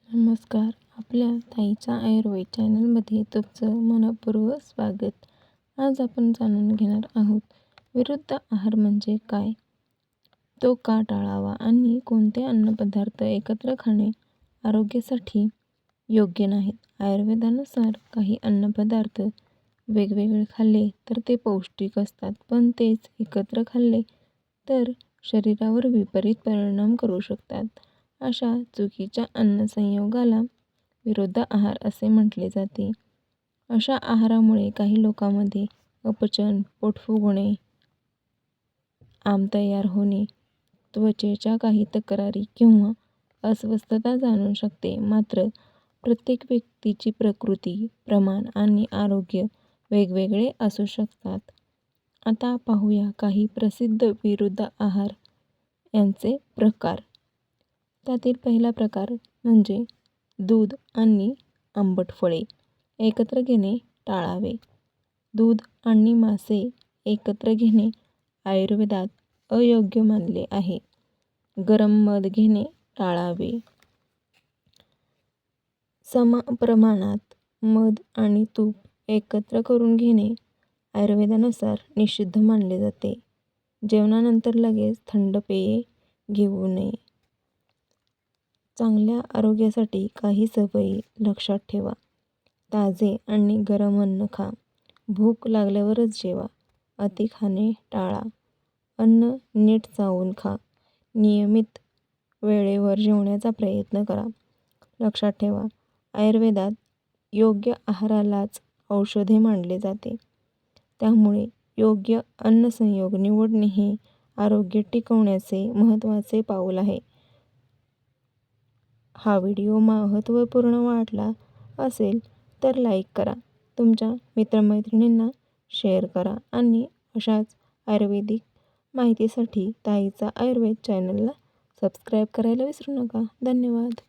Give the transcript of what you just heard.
नमस्कार. आपल्या ताईच्या आयुर्वेद चॅनलमध्ये तुमचं मनःपूर्वक स्वागत. आज आपण जाणून घेणार आहोत विरुद्ध आहार म्हणजे काय, तो का टाळावा आणि कोणते अन्नपदार्थ एकत्र खाणे आरोग्यासाठी योग्य नाहीत. आयुर्वेदानुसार काही अन्नपदार्थ वेगवेगळे खाल्ले तर ते पौष्टिक असतात, पण तेच एकत्र खाल्ले तर शरीरावर विपरीत परिणाम करू शकतात. अशा चुकीच्या अन्नसंयोगाला विरुद्ध आहार असे म्हटले जाते. अशा आहारामुळे काही लोकांमध्ये अपचन, पोट फुगणे, आम तयार होणे, त्वचेच्या काही तक्रारी किंवा अस्वस्थता जाणवू शकते. मात्र प्रत्येक व्यक्तीची प्रकृती, प्रमाण आणि आरोग्य वेगवेगळे असू शकतात. आता पाहूया काही प्रसिद्ध विरुद्ध आहार यांचे प्रकार. त्यातील पहिला प्रकार म्हणजे दूध आणि आंबट फळे एकत्र घेणे टाळावे. दूध आणि मासे एकत्र घेणे आयुर्वेदात अयोग्य मानले आहे. गरम मध घेणे टाळावे. सम प्रमाणात मध आणि तूप एकत्र करून घेणे आयुर्वेदानुसार निषिद्ध मानले जाते. जेवणानंतर लगेच थंड पेये घेऊ नये. चांगल्या आरोग्यासाठी काही सवयी लक्षात ठेवा. ताजे आणि गरम अन्न खा. भूक लागल्यावरच जेवा. अति खाणे टाळा. अन्न नीट चावून खा. नियमित वेळेवर जेवण्याचा प्रयत्न करा. लक्षात ठेवा, आयुर्वेदात योग्य आहारालाच औषधे मानले जाते. त्यामुळे योग्य अन्नसंयोग निवडणे हे आरोग्य टिकवण्याचे महत्त्वाचे पाऊल आहे. हा व्हिडिओ महत्त्वपूर्ण वाटला असेल तर लाईक करा, तुमच्या मित्रमैत्रिणींना शेअर करा आणि अशाच आयुर्वेदिक माहितीसाठी ताईचा आयुर्वेद चॅनलला सबस्क्राईब करायला विसरू नका. धन्यवाद.